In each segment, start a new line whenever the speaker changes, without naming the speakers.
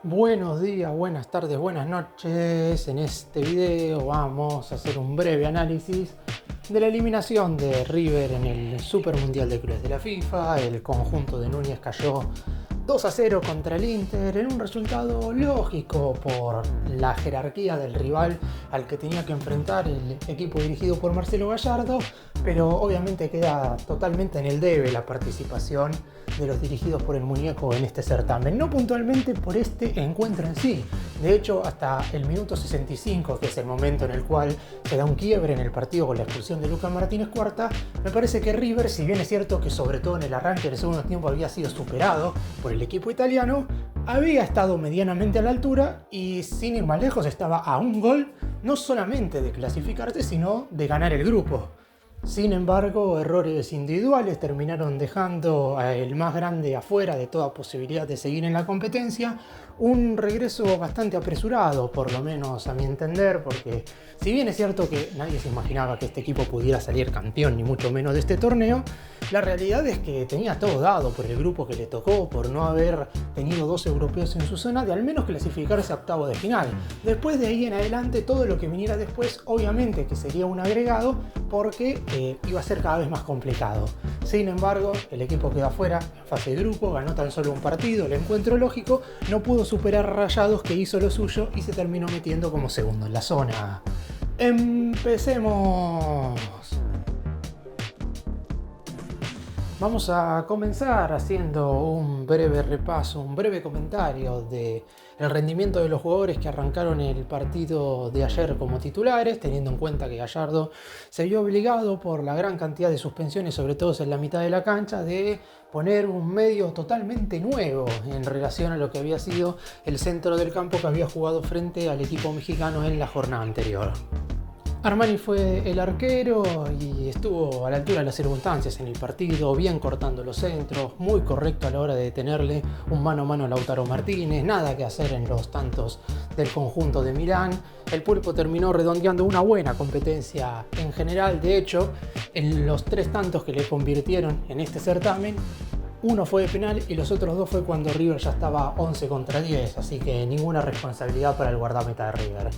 Buenos días, buenas tardes, buenas noches. En este video vamos a hacer un breve análisis de la eliminación de River en el Super Mundial de Clubes de la FIFA. El conjunto de Núñez cayó 2-0 contra el Inter en un resultado lógico por la jerarquía del rival al que tenía que enfrentar el equipo dirigido por Marcelo Gallardo, pero obviamente queda totalmente en el debe la participación de los dirigidos por el muñeco en este certamen, no puntualmente por este encuentro en sí. De hecho, hasta el minuto 65, que es el momento en el cual se da un quiebre en el partido con la expulsión de Lucas Martínez Cuarta, me parece que River, si bien es cierto que sobre todo en el arranque del segundo tiempo había sido superado por el equipo italiano, había estado medianamente a la altura y, sin ir más lejos, estaba a un gol no solamente de clasificarse, sino de ganar el grupo. Sin embargo, errores individuales terminaron dejando al más grande afuera de toda posibilidad de seguir en la competencia. Un regreso bastante apresurado, por lo menos a mi entender, porque si bien es cierto que nadie se imaginaba que este equipo pudiera salir campeón, ni mucho menos de este torneo, la realidad es que tenía todo dado por el grupo que le tocó, por no haber tenido dos europeos en su zona, de al menos clasificarse a octavo de final. Después de ahí en adelante, todo lo que viniera después, obviamente que sería un agregado, porque iba a ser cada vez más complicado. Sin embargo, el equipo quedó afuera en fase de grupo, ganó tan solo un partido, el encuentro lógico, no pudo superar Rayados, que hizo lo suyo y se terminó metiendo como segundo en la zona. Empecemos. Vamos a comenzar haciendo un breve repaso, un breve comentario de el rendimiento de los jugadores que arrancaron el partido de ayer como titulares, teniendo en cuenta que Gallardo se vio obligado por la gran cantidad de suspensiones, sobre todo en la mitad de la cancha, de poner un medio totalmente nuevo en relación a lo que había sido el centro del campo que había jugado frente al equipo mexicano en la jornada anterior. Armani fue el arquero y estuvo a la altura de las circunstancias en el partido, bien cortando los centros, muy correcto a la hora de tenerle un mano a mano a Lautaro Martínez, nada que hacer en los tantos del conjunto de Milán. El Pulpo terminó redondeando una buena competencia en general, de hecho, en los tres tantos que le convirtieron en este certamen, uno fue de penal y los otros dos fue cuando River ya estaba 11-10, así que ninguna responsabilidad para el guardameta de River.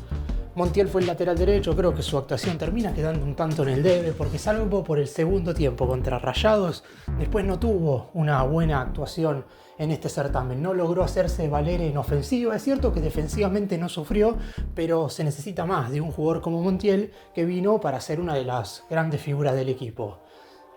Montiel fue el lateral derecho, creo que su actuación termina quedando un tanto en el debe, porque salvo por el segundo tiempo contra Rayados, después no tuvo una buena actuación en este certamen, no logró hacerse valer en ofensiva. Es cierto que defensivamente no sufrió, pero se necesita más de un jugador como Montiel, que vino para ser una de las grandes figuras del equipo.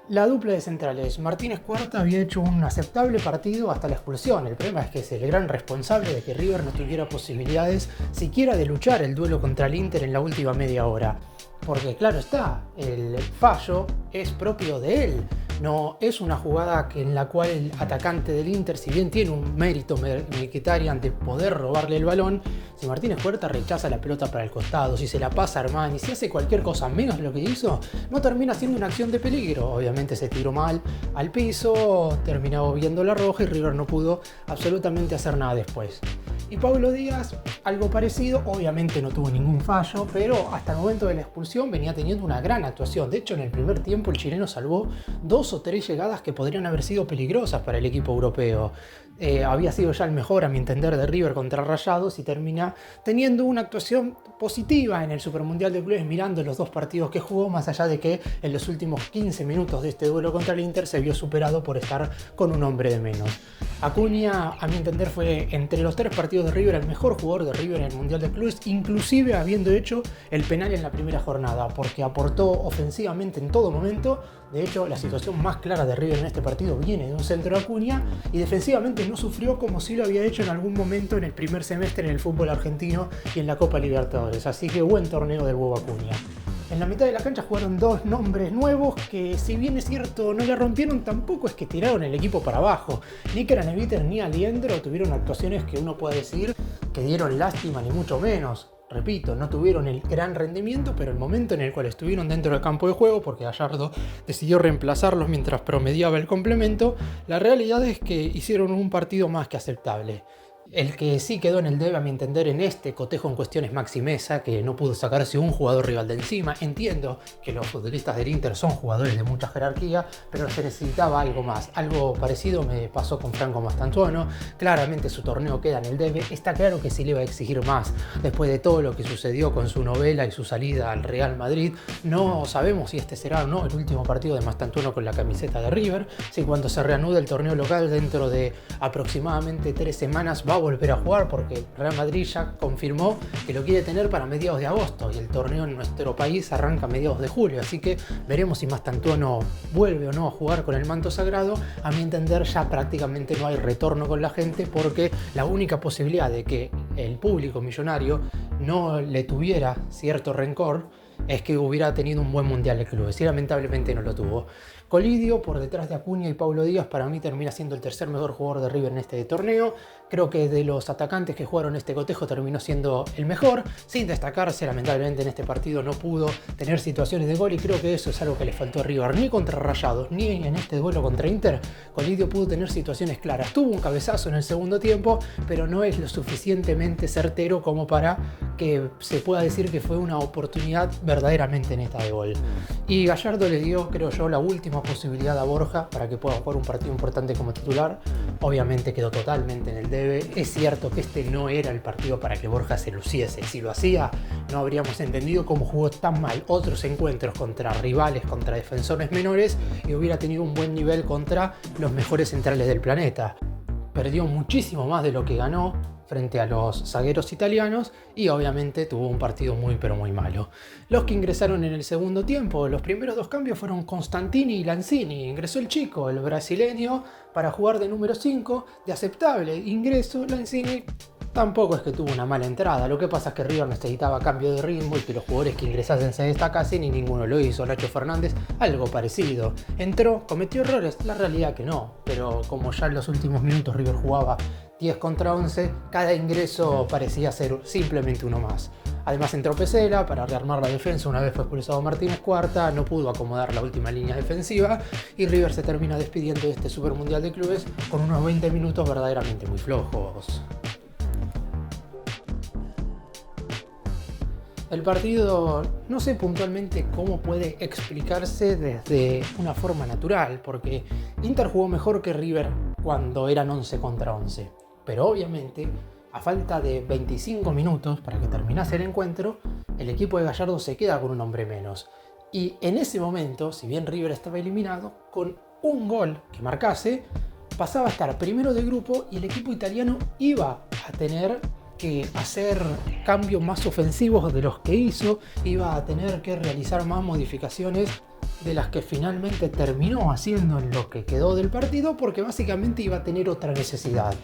La dupla de centrales, Martínez Cuarta había hecho un aceptable partido hasta la expulsión. El problema es que es el gran responsable de que River no tuviera posibilidades siquiera de luchar el duelo contra el Inter en la última media hora. Porque claro está, el fallo es propio de él. No es una jugada en la cual el atacante del Inter, si bien tiene un mérito Mkhitaryan de poder robarle el balón, si Martínez Huerta rechaza la pelota para el costado, si se la pasa a Armani, si hace cualquier cosa menos de lo que hizo, no termina siendo una acción de peligro. Obviamente se tiró mal al piso, terminó viendo la roja y River no pudo absolutamente hacer nada después. Y Pablo Díaz, algo parecido, obviamente no tuvo ningún fallo, pero hasta el momento de la expulsión venía teniendo una gran actuación. De hecho, en el primer tiempo el chileno salvó 2 o 3 llegadas que podrían haber sido peligrosas para el equipo europeo. Había sido ya el mejor, a mi entender, de River contra Rayados y termina teniendo una actuación positiva en el Supermundial de Clubes, mirando los dos partidos que jugó, más allá de que en los últimos 15 minutos de este duelo contra el Inter se vio superado por estar con un hombre de menos. Acuña, a mi entender, fue entre los 3 partidos de River el mejor jugador de River en el Mundial de Clubes, inclusive habiendo hecho el penal en la primera jornada, porque aportó ofensivamente en todo momento. De hecho, la situación más clara de River en este partido viene de un centro de Acuña, y defensivamente no sufrió como sí lo había hecho en algún momento en el primer semestre en el fútbol argentino y en la Copa Libertadores. Así que buen torneo del Bobo Acuña. En la mitad de la cancha jugaron 2 nombres nuevos que, si bien es cierto no le rompieron, tampoco es que tiraron el equipo para abajo. Ni Kraneviter ni Aliendro tuvieron actuaciones que uno puede decir que dieron lástima, ni mucho menos. Repito, no tuvieron el gran rendimiento, pero el momento en el cual estuvieron dentro del campo de juego, porque Gallardo decidió reemplazarlos mientras promediaba el complemento, la realidad es que hicieron un partido más que aceptable. El que sí quedó en el debe, a mi entender, en este cotejo en cuestión es Maxi Meza, que no pudo sacarse un jugador rival de encima. Entiendo que los futbolistas del Inter son jugadores de mucha jerarquía, pero se necesitaba algo más. Algo parecido me pasó con Franco Mastantuono. Claramente su torneo queda en el debe. Está claro que sí le va a exigir más. Después de todo lo que sucedió con su novela y su salida al Real Madrid, no sabemos si este será o no el último partido de Mastantuono con la camiseta de River. Si cuando se reanude el torneo local dentro de aproximadamente 3 semanas va a volver a jugar, porque el Real Madrid ya confirmó que lo quiere tener para mediados de agosto y el torneo en nuestro país arranca a mediados de julio, así que veremos si Mastantuono vuelve o no a jugar con el manto sagrado. A mi entender ya prácticamente no hay retorno con la gente, porque la única posibilidad de que el público millonario no le tuviera cierto rencor es que hubiera tenido un buen mundial de clubes, y lamentablemente no lo tuvo. Colidio, por detrás de Acuña y Paulo Díaz, para mí termina siendo el tercer mejor jugador de River en este torneo. Creo que de los atacantes que jugaron este cotejo terminó siendo el mejor, sin destacarse. Lamentablemente en este partido no pudo tener situaciones de gol, y creo que eso es algo que le faltó a River. Ni contra Rayados, ni en este duelo contra Inter, Colidio pudo tener situaciones claras. Tuvo un cabezazo en el segundo tiempo, pero no es lo suficientemente certero como para que se pueda decir que fue una oportunidad verdaderamente neta de gol. Y Gallardo le dio, creo yo, la última posibilidad a Borja para que pueda jugar un partido importante como titular. Obviamente quedó totalmente en el debe. Es cierto que este no era el partido para que Borja se luciese. Si lo hacía, no habríamos entendido cómo jugó tan mal otros encuentros contra rivales, contra defensores menores, y hubiera tenido un buen nivel contra los mejores centrales del planeta. Perdió muchísimo más de lo que ganó frente a los zagueros italianos, y obviamente tuvo un partido muy pero muy malo. Los que ingresaron en el segundo tiempo, los primeros dos cambios fueron Constantini y Lanzini. Ingresó el chico, el brasileño, para jugar de número 5, de aceptable ingreso. Lanzini tampoco es que tuvo una mala entrada. Lo que pasa es que River necesitaba cambio de ritmo y que los jugadores que ingresasen se destacasen, y ninguno lo hizo. Nacho Fernández, algo parecido. Entró, cometió errores, la realidad que no. Pero como ya en los últimos minutos River jugaba 10 contra 11, cada ingreso parecía ser simplemente uno más. Además entró Pesela para rearmar la defensa una vez fue expulsado Martínez Cuarta, no pudo acomodar la última línea defensiva, y River se termina despidiendo de este Super Mundial de Clubes con unos 20 minutos verdaderamente muy flojos. El partido no sé puntualmente cómo puede explicarse desde una forma natural, porque Inter jugó mejor que River cuando eran 11 contra 11. Pero obviamente, a falta de 25 minutos para que terminase el encuentro, el equipo de Gallardo se queda con un hombre menos. Y en ese momento, si bien River estaba eliminado, con un gol que marcase, pasaba a estar primero de grupo, y el equipo italiano iba a tener que hacer cambios más ofensivos de los que hizo, iba a tener que realizar más modificaciones de las que finalmente terminó haciendo en lo que quedó del partido, porque básicamente iba a tener otra necesidad.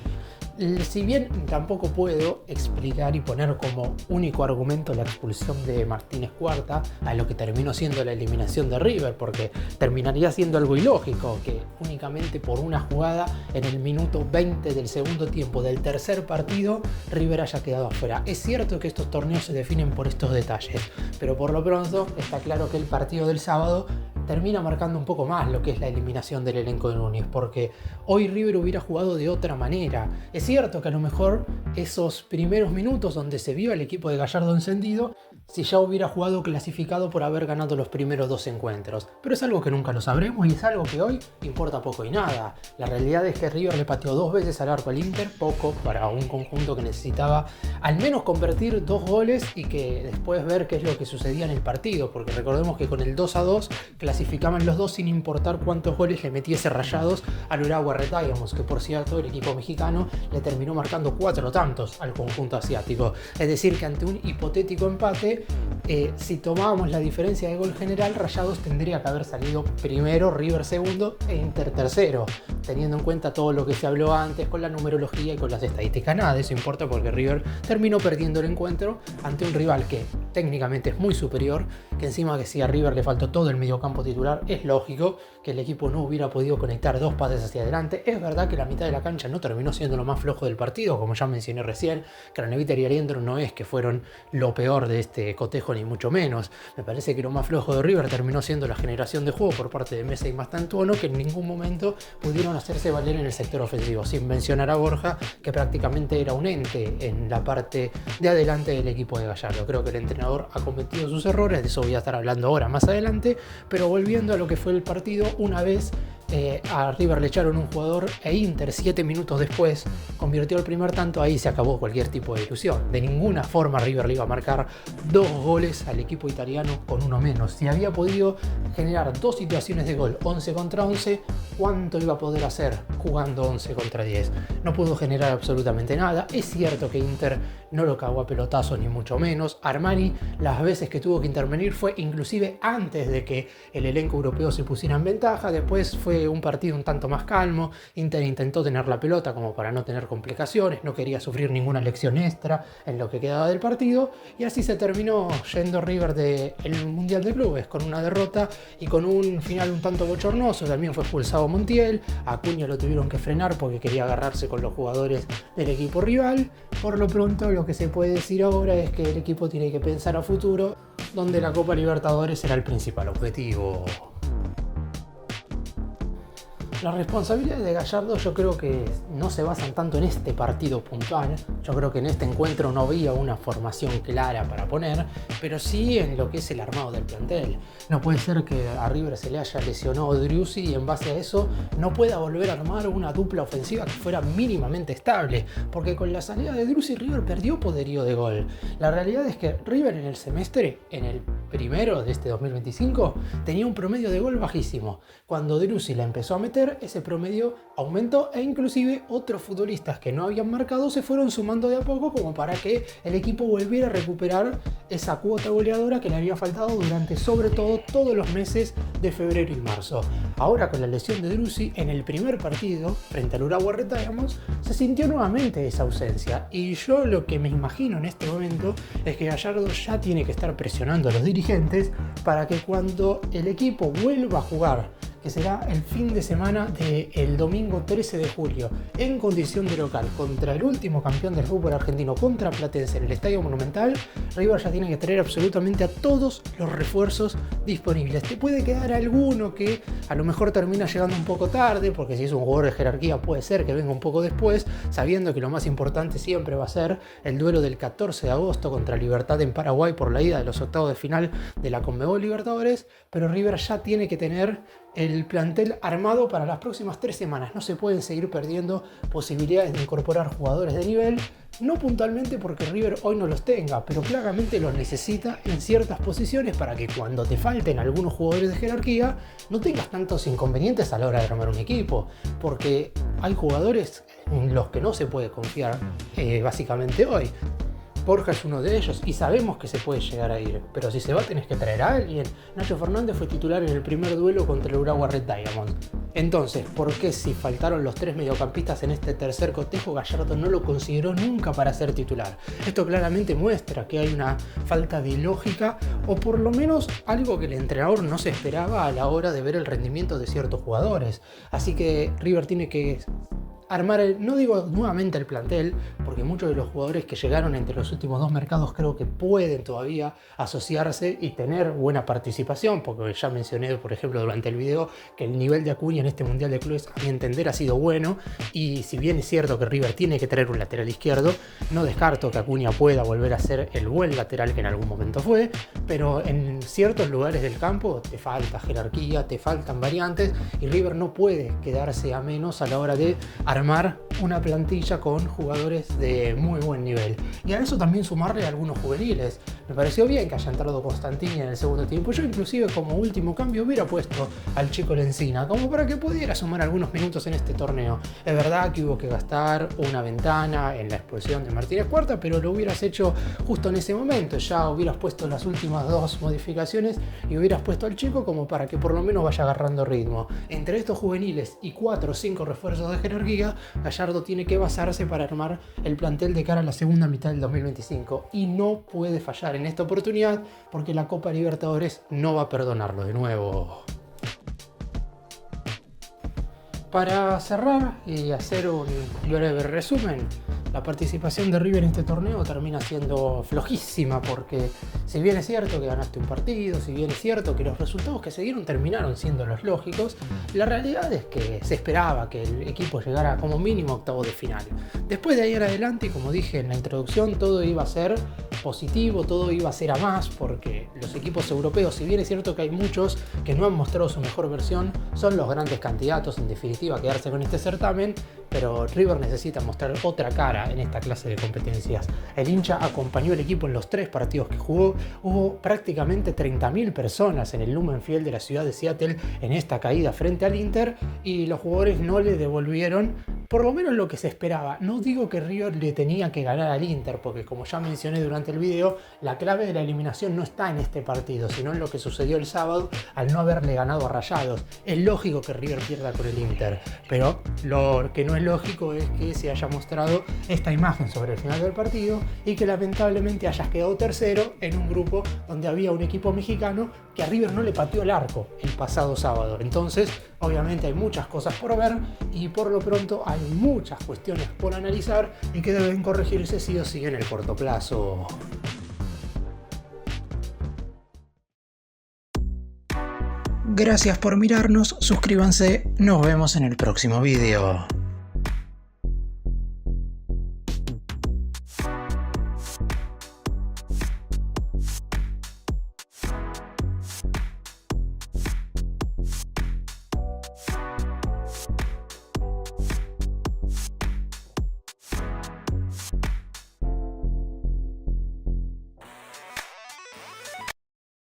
Si bien tampoco puedo explicar y poner como único argumento la expulsión de Martínez Cuarta a lo que terminó siendo la eliminación de River, porque terminaría siendo algo ilógico que únicamente por una jugada en el minuto 20 del segundo tiempo del tercer partido River haya quedado afuera. Es cierto que estos torneos se definen por estos detalles, pero por lo pronto está claro que el partido del sábado termina marcando un poco más lo que es la eliminación del elenco de Núñez, porque hoy River hubiera jugado de otra manera. Es cierto que a lo mejor esos primeros minutos donde se vio al equipo de Gallardo encendido, si ya hubiera jugado clasificado por haber ganado los primeros 2 encuentros, pero es algo que nunca lo sabremos, y es algo que hoy importa poco y nada. La realidad es que River le pateó 2 veces al arco al Inter, poco para un conjunto que necesitaba al menos convertir 2 goles y que después ver qué es lo que sucedía en el partido, porque recordemos que con el 2-2 clasificaban los dos sin importar cuántos goles le metiese Rayados al Urawa Red Diamonds, que por cierto el equipo mexicano le terminó marcando 4 tantos al conjunto asiático. Es decir que ante un hipotético empate, si tomábamos la diferencia de gol general, Rayados tendría que haber salido primero, River segundo e Inter tercero, teniendo en cuenta todo lo que se habló antes con la numerología y con las estadísticas. Nada de eso importa, porque River terminó perdiendo el encuentro ante un rival que técnicamente es muy superior que encima que si a River le faltó todo el mediocampo titular, es lógico que el equipo no hubiera podido conectar 2 pases hacia adelante. Es verdad que la mitad de la cancha no terminó siendo lo más flojo del partido, como ya mencioné recién. Craneviter y Ariendro no es que fueron lo peor de este cotejo, ni mucho menos. Me parece que lo más flojo de River terminó siendo la generación de juego por parte de Mesa y Mastantuono, que en ningún momento pudieron hacerse valer en el sector ofensivo, sin mencionar a Borja, que prácticamente era un ente en la parte de adelante del equipo de Gallardo. Creo que el entrenador ha cometido sus errores, de eso voy a estar hablando ahora más adelante, pero volviendo a lo que fue el partido, una vez a River le echaron un jugador e Inter 7 minutos después convirtió el primer tanto, ahí se acabó cualquier tipo de ilusión. De ninguna forma River le iba a marcar 2 goles al equipo italiano con uno menos. Si había podido generar 2 situaciones de gol 11 contra 11, ¿cuánto iba a poder hacer jugando 11 contra 10? No pudo generar absolutamente nada. Es cierto que Inter no lo cagó a pelotazos ni mucho menos. Armani las veces que tuvo que intervenir fue inclusive antes de que el elenco europeo se pusiera en ventaja. Después fue un partido un tanto más calmo. Inter intentó tener la pelota como para no tener complicaciones, no quería sufrir ninguna lección extra en lo que quedaba del partido, y así se terminó yendo River del Mundial de Clubes con una derrota y con un final un tanto bochornoso. También fue expulsado Montiel, a Acuña lo tuvieron que frenar porque quería agarrarse con los jugadores del equipo rival. Por lo pronto lo que se puede decir ahora es que el equipo tiene que pensar a futuro, donde la Copa Libertadores será el principal objetivo. Las responsabilidades de Gallardo yo creo que no se basan tanto en este partido puntual. Yo creo que en este encuentro no había una formación clara para poner, pero sí en lo que es el armado del plantel. No puede ser que a River se le haya lesionado Driussi y en base a eso no pueda volver a armar una dupla ofensiva que fuera mínimamente estable, porque con la salida de Driussi River perdió poderío de gol. La realidad es que River en el semestre, en el primero de este 2025, tenía un promedio de gol bajísimo. Cuando Driussi la empezó a meter, ese promedio aumentó e inclusive otros futbolistas que no habían marcado se fueron sumando de a poco como para que el equipo volviera a recuperar esa cuota goleadora que le había faltado durante sobre todo todos los meses de febrero y marzo. Ahora con la lesión de Driussi en el primer partido frente al Urawa Red Diamonds se sintió nuevamente esa ausencia, y yo lo que me imagino en este momento es que Gallardo ya tiene que estar presionando a los dirigentes para que cuando el equipo vuelva a jugar, que será el fin de semana del domingo 13 de julio, en condición de local, contra el último campeón del fútbol argentino, contra Platense, en el Estadio Monumental, River ya tiene que traer absolutamente a todos los refuerzos disponibles. Te puede quedar alguno que a lo mejor termina llegando un poco tarde, porque si es un jugador de jerarquía puede ser que venga un poco después, sabiendo que lo más importante siempre va a ser el duelo del 14 de agosto contra Libertad en Paraguay por la ida de los octavos de final de la Conmebol Libertadores, pero River ya tiene que tener el plantel armado para las próximas 3 semanas. No se pueden seguir perdiendo posibilidades de incorporar jugadores de nivel, no puntualmente porque River hoy no los tenga, pero claramente los necesita en ciertas posiciones para que cuando te falten algunos jugadores de jerarquía no tengas tantos inconvenientes a la hora de armar un equipo, porque hay jugadores en los que no se puede confiar básicamente hoy. Borja es uno de ellos y sabemos que se puede llegar a ir, pero si se va tenés que traer a alguien. Nacho Fernández fue titular en el primer duelo contra el Urawa Red Diamonds. Entonces, ¿por qué si faltaron los 3 mediocampistas en este tercer cotejo, Gallardo no lo consideró nunca para ser titular? Esto claramente muestra que hay una falta de lógica, o por lo menos algo que el entrenador no se esperaba a la hora de ver el rendimiento de ciertos jugadores. Así que River tiene que armar, no digo nuevamente el plantel, porque muchos de los jugadores que llegaron entre los últimos 2 mercados creo que pueden todavía asociarse y tener buena participación, porque ya mencioné, por ejemplo, durante el video, que el nivel de Acuña en este Mundial de Clubes, a mi entender, ha sido bueno, y si bien es cierto que River tiene que traer un lateral izquierdo, no descarto que Acuña pueda volver a ser el buen lateral que en algún momento fue, pero en ciertos lugares del campo te falta jerarquía, te faltan variantes, y River no puede quedarse a menos a la hora de armar una plantilla con jugadores de muy buen nivel. Y a eso también sumarle a algunos juveniles. Me pareció bien que haya entrado Constantini en el segundo tiempo. Yo inclusive como último cambio hubiera puesto al chico Lencina, como para que pudiera sumar algunos minutos en este torneo. Es verdad que hubo que gastar una ventana en la expulsión de Martínez Cuarta, pero lo hubieras hecho justo en ese momento. Ya hubieras puesto las últimas 2 modificaciones y hubieras puesto al chico como para que por lo menos vaya agarrando ritmo. Entre estos juveniles y 4 o 5 refuerzos de jerarquía, Gallardo tiene que basarse para armar el plantel de cara a la segunda mitad del 2025 y no puede fallar en esta oportunidad porque la Copa Libertadores no va a perdonarlo de nuevo. Para cerrar y hacer un breve resumen, la participación de River en este torneo termina siendo flojísima porque si bien es cierto que ganaste un partido, si bien es cierto que los resultados que se dieron terminaron siendo los lógicos, la realidad es que se esperaba que el equipo llegara como mínimo a octavos de final. Después de ahí en adelante, como dije en la introducción, todo iba a ser positivo, todo iba a ser a más porque los equipos europeos, si bien es cierto que hay muchos que no han mostrado su mejor versión, son los grandes candidatos en definitiva a quedarse con este certamen, pero River necesita mostrar otra cara en esta clase de competencias. El hincha acompañó al equipo en los 3 partidos que jugó. Hubo prácticamente 30.000 personas en el Lumen Field de la ciudad de Seattle en esta caída frente al Inter y los jugadores no le devolvieron por lo menos lo que se esperaba. No digo que River le tenía que ganar al Inter, porque como ya mencioné durante el video, la clave de la eliminación no está en este partido, sino en lo que sucedió el sábado al no haberle ganado a Rayados. Es lógico que River pierda con el Inter, pero lo que no es lógico es que se haya mostrado esta imagen sobre el final del partido y que lamentablemente hayas quedado tercero en un grupo donde había un equipo mexicano que a River no le pateó el arco el pasado sábado. Entonces, obviamente hay muchas cosas por ver y por lo pronto hay muchas cuestiones por analizar y que deben corregirse sí o sí en el corto plazo. Gracias por mirarnos, suscríbanse, nos vemos en el próximo video.